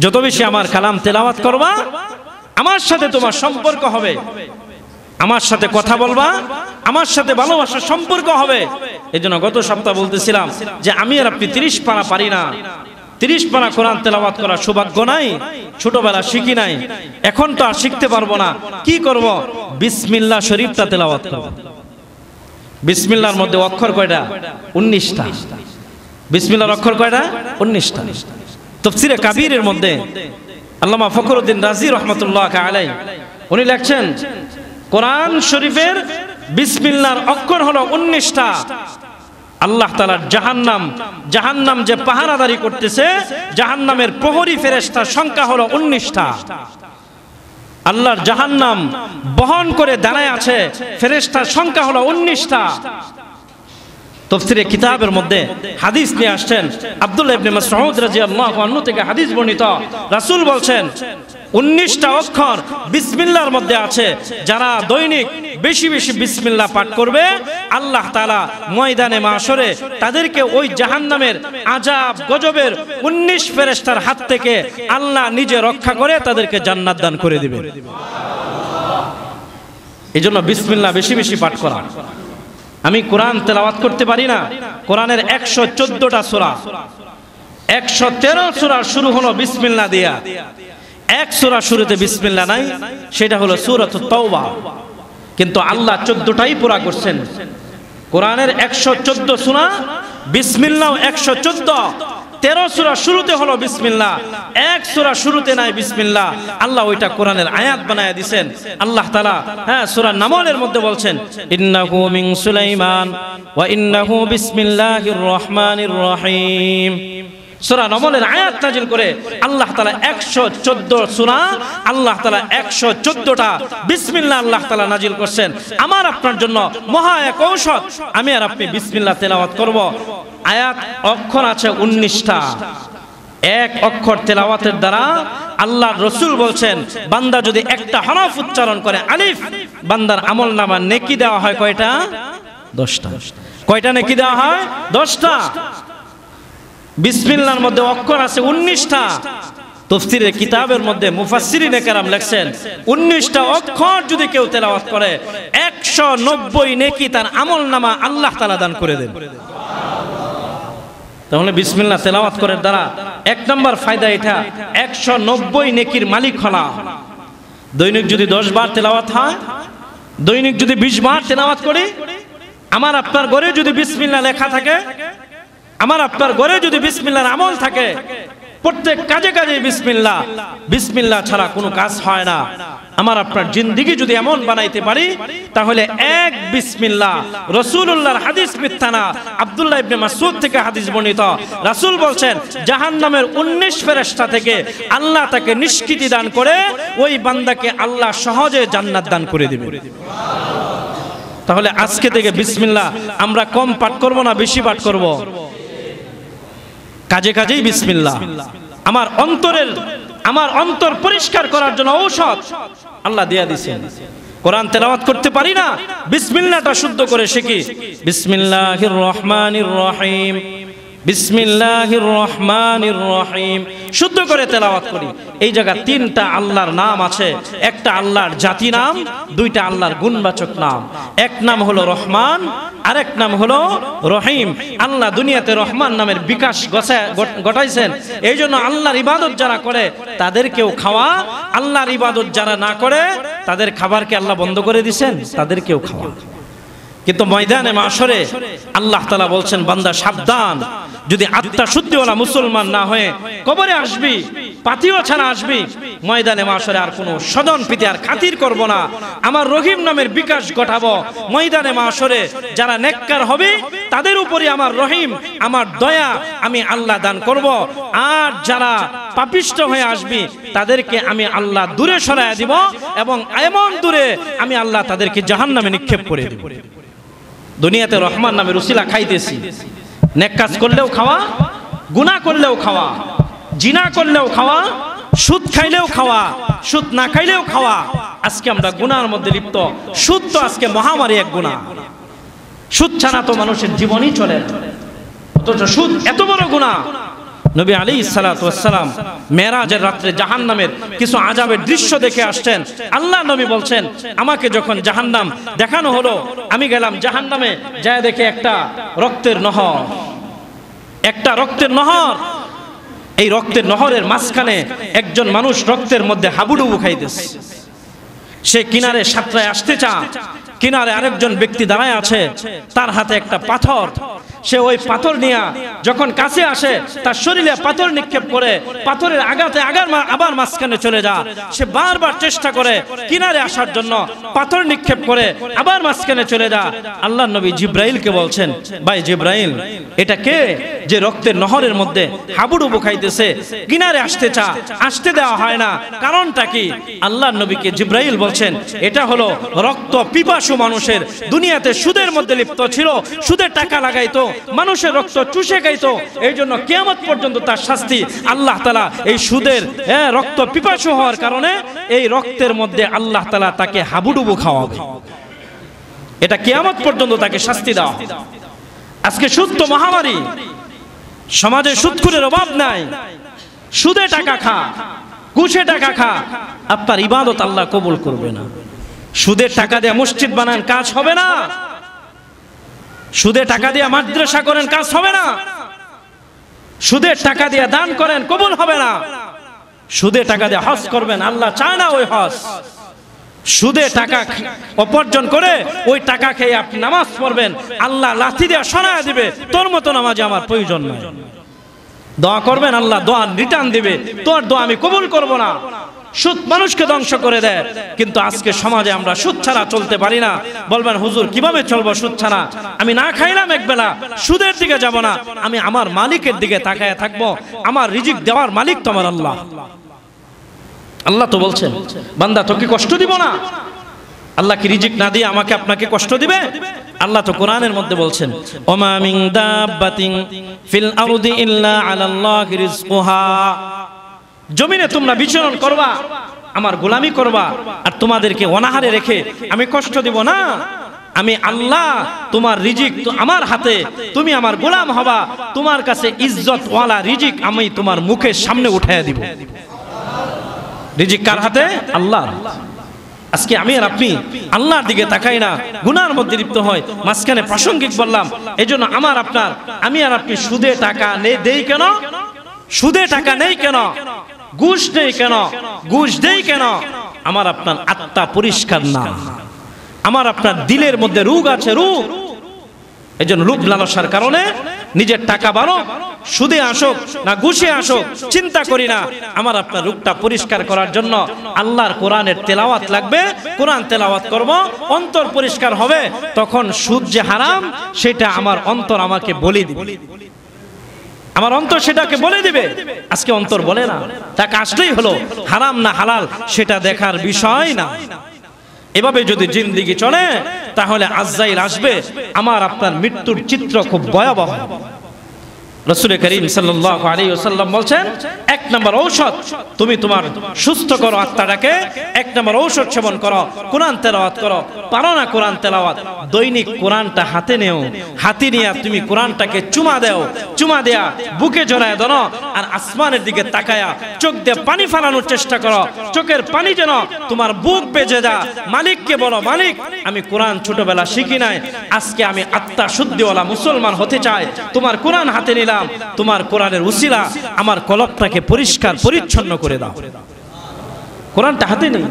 যত বেশি আমার কালাম তেলাওয়াত করবা, আমার সাথে তোমার সম্পর্ক হবে, আমার সাথে কথা বলবা, আমার সাথে ভালোবাসার সম্পর্ক হবে। এজন্য গত সপ্তাহ বলতেছিলাম যে আমি আর আপনি 30 পারা পারি না। 30 পারা কোরআন তেলাওয়াত করার সৌভাগ্য নাই, ছোটবেলা শিখি নাই, এখন তো আর শিখতে পারবো না। কি করব? বিসমিল্লাহ শরীফটা তেলাওয়াত করব। বিসমিল্লাহর মধ্যে অক্ষর কয়টা? 19টা। বিসমিল্লাহর অক্ষর কয়টা? 19টা। তাফসীরে কাবীরের মধ্যে আল্লামা ফখরুদ্দিন রাজি রহমাতুল্লাহ আলাইহি উনি লিখছেন, কোরআন শরীফের বিসমিল্লাহর অক্ষর হলো 19টা। আল্লাহ তাআলার জাহান্নাম যে পাহারাদারি করতেছে, জাহান্নামের প্রহরী ফেরেশতার সংখ্যা হলো 19টা। আল্লাহর জাহান্নাম বহন করে দাঁড়ায় আছে ফেরেশতার সংখ্যা হলো 19টা। তাফসীরে কিতাবের মধ্যে হাদিস নিয়ে আসছেন, আব্দুল্লাহ ইবনে মাসউদ রাদিয়াল্লাহু আনহু থেকে হাদিস বর্ণিত, রাসূল বলছেন 19টা অক্ষর বিসমিল্লাহর মধ্যে আছে। যারা দৈনিক বেশি বেশি বিসমিল্লাহ পাঠ করবে, আল্লাহ তাআলা ময়দানে মাশরে তাদেরকে ওই জাহান্নামের আযাব গজবের 19 ফেরেশতার হাত থেকে আল্লাহ নিজে রক্ষা করে তাদেরকে জান্নাত দান করে দিবেন। এজন্য বিসমিল্লাহ বেশি বেশি পাঠ করা। আমি কোরআন তেলাওয়াত করতে পারি না। কোরআনের 114টা সূরা, 113 সূরা শুরু হলো বিসমিল্লাহ দিয়া। 1 সূরা শুরুতে বিসমিল্লাহ নাই, সেটা হলো সূরাতুত তাওবা। কিন্তু আল্লাহ 14টাই পুরা করছেন। কোরআনের 114 সূরা, বিসমিল্লাহ 114। 13 সূরা শুরুতে হলো বিসমিল্লাহ, 1 সূরা শুরুতে নাই বিসমিল্লাহ। আল্লাহ ওইটা কোরআনের আয়াত বানায়া দিবেন। আল্লাহ তাআলা সূরা নামলের মধ্যে বলছেন, ইন্নাহু মিন সুলাইমান ওয়া ইন্নাহু বিসমিল্লাহির রহমানির রহিম। সূরা নামলের আয়াত নাযিল করে আল্লাহ তাআলা 114 সূরা, আল্লাহ তাআলা 114টা বিসমিল্লাহ আল্লাহ তাআলা নাযিল করছেন আমার আপনার জন্য মহা এক ঔষধ। আমি আর আপনি বিসমিল্লাহ তেলাওয়াত করব। আয়াত অক্ষর আছে 19টা। 1 অক্ষর তেলাওয়াতের দ্বারা আল্লাহর রাসূল বলছেন, বান্দা যদি একটা হরফ উচ্চারণ করে, আলিফ, বান্দার আমলনামা নেকি দেওয়া হয় কয়টা? 10টা। কয়টা নেকি দেওয়া হয়? 10টা। বিসমিল্লাহর মধ্যে অক্ষর আছে 19টা। তাফসীরের কিতাবের মধ্যে মুফাসসিরিনে কেরাম লেখছেন 19টা অক্ষর যদি কেউ তেলাওয়াত করে 190 নেকি তার আমলনামা আল্লাহ তাআলা দান করে দেন। তাহলে বিসমিল্লাহ তেলাওয়াত করার দ্বারা এক নাম্বার ফায়দা এটা 190 নেকির মালিক হলা। দৈনিক যদি 10 বার তেলাওয়াত হয়, দৈনিক যদি 20 বার তেলাওয়াত করি, আমার আপনার ঘরে যদি বিসমিল্লাহ লেখা থাকে, আমার আপনার ঘরে যদি বিসমিল্লাহর আমল থাকে, প্রত্যেক কাজে কাজে বিসমিল্লাহ, বিসমিল্লাহ ছাড়া কোনো কাজ হয় না। আমার আপনার জিন্দেগি যদি এমন বানাইতে পারি তাহলে এক বিসমিল্লাহ, রাসূলুল্লাহর হাদিস মিথ্যা না, আব্দুল্লাহ ইবনে মাসউদ থেকে হাদিস বর্ণিত, রাসূল বলছেন জাহান্নামের 19 ফেরেশতা থেকে আল্লাহ তাকে নিষ্কৃতি দান করে ওই বান্দাকে আল্লাহ সহজে জান্নাত দান করে দিবেন। তাহলে আজকে থেকে বিসমিল্লাহ আমরা কম পাঠ করব না বেশি পাঠ করব? কাজে কাজেই বিসমিল্লাহ। আমার অন্তর পরিষ্কার করার জন্য ঔষধ আল্লাহ দিয়া দিয়েছেন। কোরআন তেলাওয়াত করতে পারি না, বিসমিল্লাহটা শুদ্ধ করে শিখি। বিসমিল্লাহির রহমানির রহিম, বিসমিল্লাহির রহমানির রহিম শুদ্ধ করে তেলাওয়াত করি। এই জায়গা 3টা আল্লাহর নাম আছে, একটা আল্লাহর জাতি নাম, 2টা আল্লাহর গুণবাচক নাম। এক নাম হলো রহমান, আরেক নাম হলো রহিম। আল্লাহ দুনিয়াতে রহমান নামের বিকাশ ঘটাইছেন, এই জন্য আল্লাহর ইবাদত যারা করে তাদেরকেও খাওয়া, আল্লাহর ইবাদত যারা না করে তাদের খাবারকে আল্লাহ বন্ধ করে দিয়েছেন, তাদেরকেও খাওয়া। কিন্তু ময়দানে মাশরে আল্লাহ তাআলা বলছেন বান্দা সাবধান, যদি আত্মা শুদ্ধিওয়ালা মুসলমান না হয়ে কবরে আসবি, পাতিও ছাড়া আসবি, ময়দানে মাশরে আর কোনো স্বজন প্রীতি আর খাতির করব না, আমার রহিম নামের বিকাশ ঘটাবো। ময়দানে মাশরে যারা নেককার হবে তাদের উপরে আমার রহিম, আমার দয়া আমি আল্লাহ দান করব। আর যারা পাপিষ্ট হয়ে আসবি তাদেরকে আমি আল্লাহ দূরে সরাইয়া দিব, এবং এমন দূরে আমি আল্লাহ তাদেরকে জাহান্নামে নিক্ষেপ করে দেব। দুনিয়াতে রহমান নামের উসিলা খাইতেছি, নেক কাজ করলেও খাওয়া, গুনাহ করলেও খাওয়া, জিনা করলেও খাওয়া, সুদ খাইলেও খাওয়া, সুদ না খাইলেও খাওয়া। আজকে আমরা গুনার মধ্যে লিপ্ত। সুদ তো আজকে মহামারী এক গুনাহ। সুদ ছাড়া তো মানুষের জীবনই চলে না, অথচ সুদ এত বড় গুনাহ। নবী আলাইহিস সালাতু ওয়াস সালাম মেরাজের রাতে জাহান্নামের কিছু আযাবের দৃশ্য দেখে আসছেন। আল্লাহ নবী বলছেন আমাকে যখন জাহান্নাম দেখানো হলো, আমি গেলাম জাহান্নামে, যায় দেখে একটা রক্তের নহর, একটা রক্তের নহর। এই রক্তের নহরের মাঝখানে একজন মানুষ রক্তের মধ্যে হাবুডুবু খাইতেছে। সে কিনারে সাঁতরায় আসতে চায়, কিনারে আরেকজন ব্যক্তি দাঁড়ায় আছে, তার হাতে একটা পাথর। সে ওই পাথর নিয়ে যখন কাছে আসে তার শরীরে পাথর নিক্ষেপ করে, পাথরের আঘাতে আবার মাঝখানে চলে যায়। সে বারবার চেষ্টা করে কিনারে আসার জন্য, পাথর নিক্ষেপ করে আবার মাঝখানে চলে যায়। আল্লাহর নবী জিব্রাইলকে বলছেন, ভাই জিব্রাইল, এটা কে যে রক্তের নহরের মধ্যে হাবুডুবু খাইতেছে, কিনারে আসতে চায়, আসতে দেওয়া হয় না, কারণটা কি? আল্লাহর নবীকে জিব্রাইল বলছেন এটা হলো রক্ত পিপাসু মানুষের, দুনিয়াতে সুদের মধ্যে লিপ্ত ছিল, সুদের টাকা লাগাইতো, মানুষের রক্ত চুষে খাইতো, এই জন্য কিয়ামত পর্যন্ত তার শাস্তি আল্লাহ তাআলা এই সুদের রক্ত পিপাসু হওয়ার কারণে এই রক্তের মধ্যে আল্লাহ তাআলা তাকে হাবুডুবু খাওয়াবে। এটা কিয়ামত পর্যন্ত তাকে শাস্তি দেওয়া। আজকে সুদ তো মহামারী, সমাজে সুদখোরের অভাব নাই। সুদে টাকা খা, ঘুষে টাকা খা, আপনার ইবাদত আল্লাহ কবুল করবে না। সুদের টাকা দিয়ে মসজিদ বানান, কাজ হবে না। সুদের টাকা দিয়ে মাদ্রাসা করেন, কাজ হবে না। সুদের টাকা দিয়ে দান করেন, কবুল হবে না। সুদের টাকা দিয়ে হজ করবেন, আল্লাহ চায় না ওই হজ। সুদে টাকা উপার্জন করে ওই টাকা খেয়ে আপনি নামাজ পড়বেন, আল্লাহ লাথি দিয়ে সরায়া দিবে, তোর মতো নামাজে আমার প্রয়োজন নাই। দোয়া করবেন, আল্লাহ দোয়া রিটার্ন দিবে, তোর দোয়া আমি কবুল করব না। সুদ মানুষকে ধ্বংস করে দেয়। কিন্তু আজকে সমাজে আমরা সুদ ছাড়া চলতে পারি না। বলবেন হুজুর কিভাবে চলবো সুদ ছাড়া? আমি না খাইলাম একবেলা, সুদের দিকে যাব না, আমি আমার মালিকের দিকে তাকায় থাকবো। আমার রিজিক দেওয়ার মালিক তো আমার আল্লাহ। আল্লাহ তো বলছেন বান্দা তোকে কষ্ট দিব না। আল্লাহ কি রিজিক না দিয়ে আমাকে আপনাকে কষ্ট দিবে? আল্লাহ তো কোরআনের মধ্যে বলছেন ওমা মিন দাব্বাতিন ফিল আরদি ইল্লা আলাল্লাহি রিজকুহা। জমিনে তোমরা বিচরণ করবা, আমার গোলামি করবা, আর তোমাদেরকে অনাহারে রেখে আমি কষ্ট দিব না। আমি আল্লাহ, তোমার রিজিক তো আমার হাতে, তুমি আমার গোলাম হবা, তোমার কাছে ইজ্জত ওয়ালা রিজিক আমি তোমার মুখের সামনে উঠাইয়া দিব। রিজিক কার হাতে? আল্লাহ। আজকে আমি আর আপনি আল্লাহর দিকে তাকাই না, গুনার মধ্যে লিপ্ত হয়। মাঝখানে প্রাসঙ্গিক বললাম, এজন্য আমি আর আপনি সুদে টাকা দেই কেন? সুদে টাকা নেই কেন? ঘুষ নেই কেন? ঘুষ দেই কেন? আমার আপনার আত্মা পরিষ্কার না, আমার আপনার দিলের মধ্যে রোগ আছে, রোগ। এজন্য লোভ লালসার কারণে নিজের টাকা বাড়ো, সুদে আসুক না ঘুষে আসুক চিন্তা করি না। আমার আপনার রোগটা পরিষ্কার করার জন্য আল্লাহর কোরআনের তেলাওয়াত লাগবে। কোরআন তেলাওয়াত করব, অন্তর পরিষ্কার হবে। তখন সুদ যে হারাম সেটা আমার অন্তর আমাকে বলে দিবে, আমার অন্তর সেটাকে বলে দিবে। আজকে অন্তর বলে না, টাকা আসলেই হলো, হারাম না হালাল সেটা দেখার বিষয় না। এভাবে যদি জিন্দেগি চলে তাহলে আজরাইল আসবে, আমার আপনার মৃত্যুর চিত্র খুব ভয়াবহ। রাসূল করিম সাল্লাল্লাহু আলাইহি ওয়াসাল্লাম বলছেন, এক নম্বর ঔষধ তুমি তোমার সুস্থ করো আত্মাটাকে, এক নম্বর ঔষধ সেবন করো, কোরআন তেলাওয়াত করো। পারো না কোরআন তেলাওয়াত, দৈনিক কোরআনটা হাতে নেও, হাতে নিয়ে তুমি কোরআনটাকে চুমা দাও, চুমা দেয়া বুকে জড়ায় ধরো, আর আসমানের দিকে তাকায়া চোখ দিয়ে পানি ফালানোর চেষ্টা করো। চোখের পানি যেন তোমার বুক বেজে যায়। মালিককে বলো, মালিক আমি কোরআন ছোটবেলা শিখি নাই, আজকে আমি আত্মা শুদ্ধিওয়ালা মুসলমান হতে চাই। তোমার কোরআন হাতে নিলাম, তোমার কোরআনের উসিলা আমার কলবটাকে পরিষ্কার পরিচ্ছন্ন করে দাও। কোরআনটা হাতে নেই।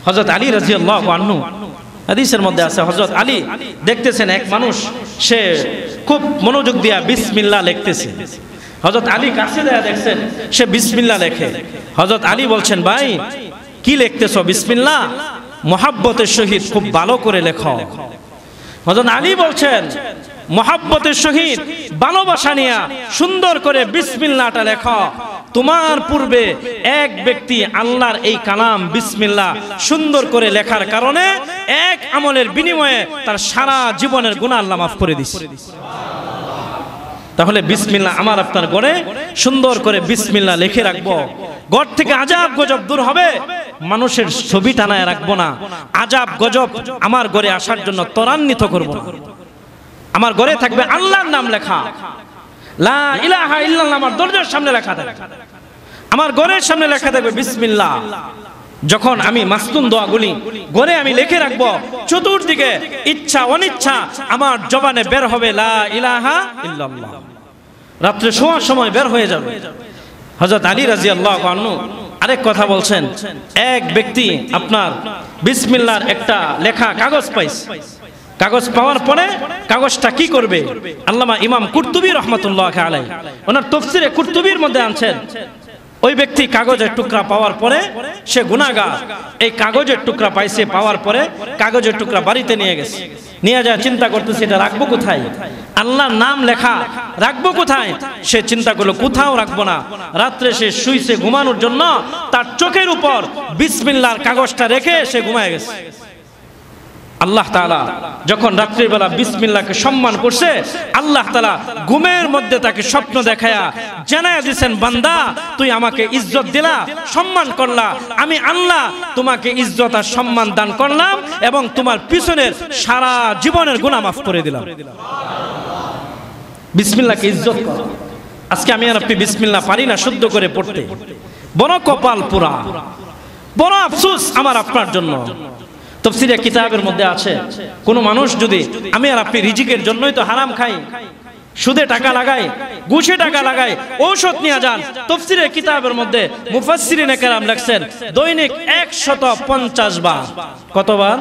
হযরত আলী রাদিয়াল্লাহু আনহু, হাদিসের মধ্যে আছে, হযরত আলী দেখতেছেন এক মানুষ, সে খুব মনোযোগ দিয়া বিসমিল্লাহ লিখতেছে। হযরত আলী কাছে দেয়া দেখছেন সে বিসমিল্লাহ লেখে। হযরত আলী বলছেন, ভাই কি লিখতেছো? বিসমিল্লাহ মুহাব্বতের সহিত খুব ভালো করে লেখো। হযরত আলী বলছেন, মুহাব্বতের সহিত ভালোবাসা নিয়ে সুন্দর করে বিসমিল্লাহটা লেখো। তোমার পূর্বে এক ব্যক্তি আল্লাহর এই কালাম বিসমিল্লাহ সুন্দর করে লেখার কারণে এক আমলের বিনিময়ে তার সারা জীবনের গুনাহ আল্লাহ মাফ করে দিয়েছে। তাহলে বিসমিল্লাহ আমার আপনার ঘরে সুন্দর করে বিসমিল্লাহ লিখে রাখবো। ঘর থেকে আজাব গজব দূর হবে, মানুষের ছবি টানায় রাখবো না। আজাব গজব আমার ঘরে আসার জন্য ত্বরান্বিত করব না। আমার ঘরে থাকবে আল্লাহর নাম লেখা, লা ইলাহা ইল্লাল্লাহ আমার দরজার সামনে লেখা থাকবে, আমার ঘরের সামনে লেখা থাকবে বিসমিল্লাহ। যখন আমি মাসনুন দোয়াগুলি ঘরে আমি লিখে রাখবো, চতুর্দিকে ইচ্ছা অনিচ্ছা আমার জবানে বের হবে লা ইলাহা ইল্লাল্লাহ। রাত্রে শোয়ার সময় বের হয়ে যাবে। হযরত আলী রাদিয়াল্লাহু আনহু আরেক কথা বলছেন, এক ব্যক্তি আপনার বিসমিল্লাহর একটা লেখা কাগজ পাইছে। কাগজ পাওয়ার পরে কাগজটা কি করবে? আল্লামা ইমাম কুরতুবী রাহমাতুল্লাহি আলাইহি ওনার তাফসীরে কুরতুবীর মধ্যে আনছেন, ওই ব্যক্তি কাগজের টুকরা পাওয়ার পরে সে গুনাহগার, এই কাগজের টুকরা পাইছে, পাওয়ার পরে কাগজের টুকরা বাড়িতে নিয়ে গেছে, নিয়ে যায় চিন্তা করতেছে এটা রাখবো কোথায়, আল্লাহর নাম লেখা রাখবো কোথায়। সে চিন্তা করলো কোথাও রাখবো না। রাত্রে সে শুইছে ঘুমানোর জন্য, তার চোখের উপর বিসমিল্লাহর কাগজটা রেখে সে ঘুমায় গেছে। আল্লাহ তাআলা যখন রাত্রিবেলা বিসমিল্লাহকে সম্মান করছে, আল্লাহ তাআলা ঘুমের মধ্যে তাকে স্বপ্ন দেখায়া জানায়া দিয়েছেন, বান্দা তুই আমাকে ইজ্জত দিলা, সম্মান করলা, আমি আল্লাহ তোমাকে ইজ্জত আর সম্মান দান করলাম এবং তোমার পিছনের সারা জীবনের গুনাহ মাফ করে দিলাম। বিসমিল্লাহকে ইজ্জত কর। আজকে আমি আর আপনি বিসমিল্লাহ পারি না শুদ্ধ করে পড়তে, বড় কপাল পুরা, বড় আফসোস আমার আপনার জন্য। তাফসীরে কিতাবের মধ্যে আছে, কোন মানুষ যদি, আমি আর আপনি রিজিকের জন্যই তো হারাম খাই, সুদে টাকা লাগাই, ঘুষে টাকা লাগাই, ঔষধ নিয়ে যান। তাফসীরে কিতাবের মধ্যে মুফাসসিরিনে কেরাম লিখছেন দৈনিক 150 বার। কতবার?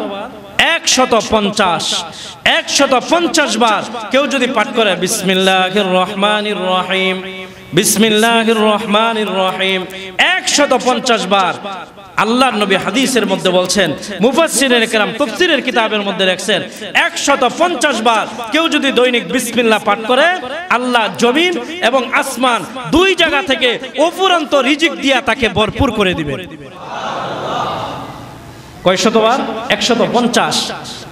150 বার কেউ যদি পাঠ করে বিসমিল্লাহির রহমানির রহিম, বিসমিল্লাহির রহমানির রহিম 150 বার, আল্লাহর নবী হাদিসের মধ্যে বলছেন, মুফাসসিরিনে কেরাম তাফসীরের কিতাবের মধ্যে লিখছেন 150 বার কেউ যদি দৈনিক বিসমিল্লাহ পাঠ করে, আল্লাহ জমিন এবং আসমান দুই জায়গা থেকে অফুরন্ত রিজিক দিয়া তাকে ভরপুর করে দিবেন। কয় শতবার? 150।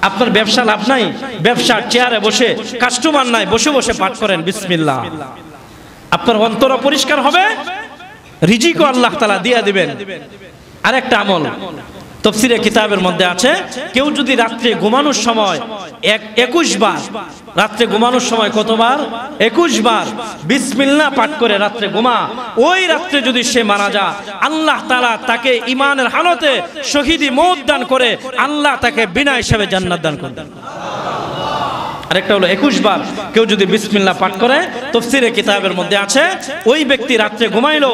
আপনার ব্যবসা লাভ নাই, ব্যবসার চেয়ারে বসে কাস্টমার নাই, বসে বসে পাঠ করেন বিসমিল্লাহ, আপনার অন্তর পরিষ্কার হবে, রিজিকও আল্লাহ তাআলা দিয়া দিবেন। আরেকটা আমল, তাফসীরে কিতাবের মধ্যে আছে, কেউ যদি রাত্রে ঘুমানোর সময় 21 বার, রাত্রে ঘুমানোর সময় কতবার? 21 বার বিসমিল্লাহ পাঠ করে রাত্রে ঘুমা, ওই রাত্রে যদি সে মারা যায়, আল্লাহ তাআলা তাকে ঈমানের হালতে শহীদি মওত দান করে আল্লাহ তাকে বিনা হিসাবে জান্নাত দান করবেন। আরেকটা হলো 21 বার কেউ যদি বিসমিল্লাহ পাঠ করে, তাফসীরে কিতাবের মধ্যে আছে, ওই ব্যক্তি রাত্রে ঘুমাইলো,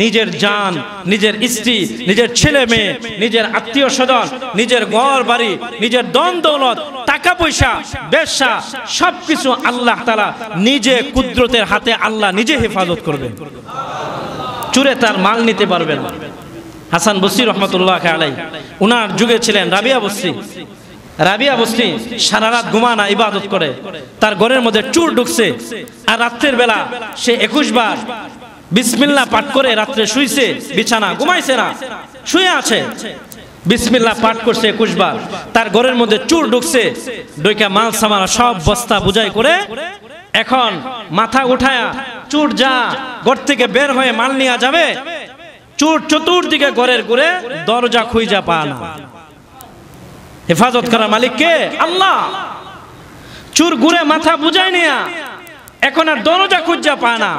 নিজের জান, নিজের স্ত্রী, নিজের ছেলে মেয়ে, নিজের আত্মীয় স্বজন, নিজের ঘর বাড়ি, নিজের ধন দৌলত, টাকা পয়সা, ব্যবসা, সবকিছু আল্লাহ তাআলা নিজে কুদরতের হাতে আল্লাহ নিজে হেফাজত করবেন। চুরে তার মাল নিতে পারবেন না। হাসান বসরি রহমতুল্লাহ আলাইহি, উনার যুগে ছিলেন রাবিয়া বসরি। রাবিয়া বসরি সারা রাত ঘুমানা ইবাদত করে, তার ঘরের মধ্যে চোর ঢুকছে, আর রাত্রের বেলা সে 21 বার বিসমিল্লাহ পাঠ করে রাত্রে শুইছে, বিছানা ঘুমাইছে না, শুয়ে আছে, বিসমিল্লাহ পাঠ করছে 21 বার। তার ঘরের মধ্যে চোর ঢুকছে, ঢুকে মাল সামান সব বস্তা বুঝাই করে, এখন মাথা উঠায়া চোর যা ঘর থেকে বের হয়ে মাল নিয়ে যাবে, চোর চতুর্দিকে ঘরের ঘুরে দরজা খুঁজা পায় না। হেফাজত করা মালিক কে? আল্লাহ। চোর ঘুরে মাথা বুঝাই নিয়া এখন আর দরজা খুঁজা পায় না।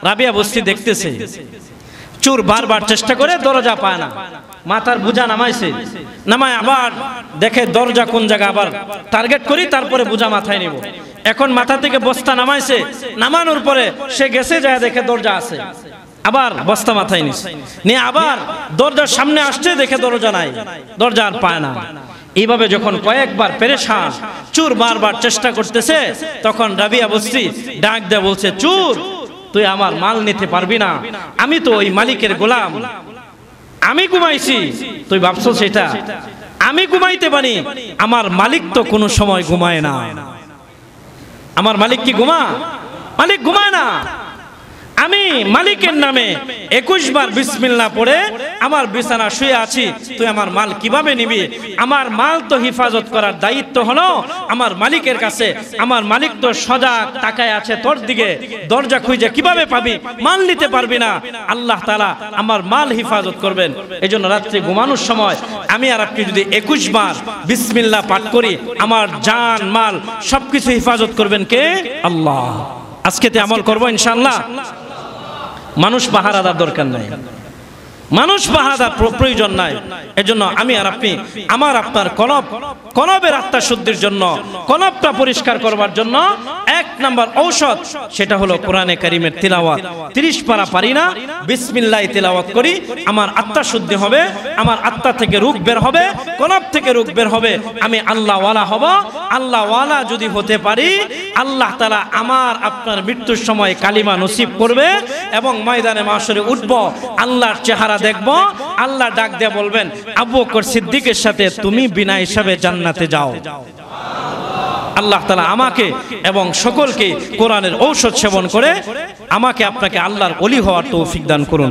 রাবিয়া বসরি দেখতেছে, চোর বারবার চেষ্টা করে, দরজা পায় না, মাথার বুঝা নামাইছে, নামায় আবার দেখে দরজা কোন জায়গা, আবার টার্গেট করি, তারপরে বুঝা মাথায় নিব। এখন মাথা থেকে বস্তা নামাইছে, নামানোর পরে সে গেছে যায় দেখে দরজা আছে, আবার বস্তা মাথায় নিছে, নিয়ে আবার দরজার সামনে আসছে, দেখে দরজা নাই, দরজা আর পায় না। এইভাবে যখন কয়েকবার পেরেশান, চোর বারবার চেষ্টা করতেছে, তখন রাবিয়া বসরি ডাক দিয়ে বলছে, চোর তুই আমার মাল নিতে পারবি না, আমি তো ওই মালিকের গোলাম, আমি ঘুমাইছি, তুই ভাবছো সেটা? আমি ঘুমাইতে পারি, আমার মালিক তো কোনো সময় ঘুমায় না। আমার মালিক কি ঘুমা? মালিক ঘুমায় না। আমি মালিকের নামে 21 বার বিসমিল্লাহ পড়ে আমার বিছানা শুয়ে আছি, তুই আমার মাল কিভাবে নিবি? আমার মাল তো হেফাজত করার দায়িত্ব হলো আমার মালিকের কাছে। আমার মালিক তো সজাগ তাকায় আছে তোর দিকে, দরজা খুঁজে কিভাবে পাবি? মাল নিতে পারবি না। আল্লাহ তাআলা আমার মাল হেফাজত করবেন। এজন্য রাত্রে ঘুমানোর সময় আমি আর আপনি যদি 21 বার বিসমিল্লাহ পাঠ করি, আমার জান মাল সবকিছু হেফাজত করবেন কে? আল্লাহ। আজকেতে আমল করবো ইনশাআল্লাহ। মানুষ পাহারাদার দরকার নাই, মানুষ পাহারাদার প্রয়োজন নাই। এজন্য আমি আর আপনি আমার আপনার কলবের আত্মা শুদ্ধির জন্য, কলবটা পরিষ্কার করবার জন্য 1 নাম্বার ঔষধ, সেটা হলো কোরআনে কারীমের তিলাওয়াত। 30 পারা পারি না, বিসমিল্লাহ তিলাওয়াত করি, আমার আত্মা শুদ্ধি হবে, আমার আত্মা থেকে রূহ বের হবে, কলব থেকে রূহ বের হবে, আমি আল্লাহ ওয়ালা হব। আল্লাহ ওয়ালা যদি হতে পারি, আল্লাহ তাআলা আমার আপনার মৃত্যুর সময় কালিমা নসিব করবে এবং ময়দানে মাশরে উঠব, আল্লাহর চেহারা দেখব। আল্লাহ ডাক দিয়ে বলবেন, আবু বকর সিদ্দিকের সাথে তুমি বিনা হিসাবে জান্নাতে যাও। আল্লাহ তাআলা আমাকে এবং সকলকে কোরআনের ঔষধ সেবন করে আমাকে আপনাকে আল্লাহর ওলি হওয়ার তৌফিক দান করুন।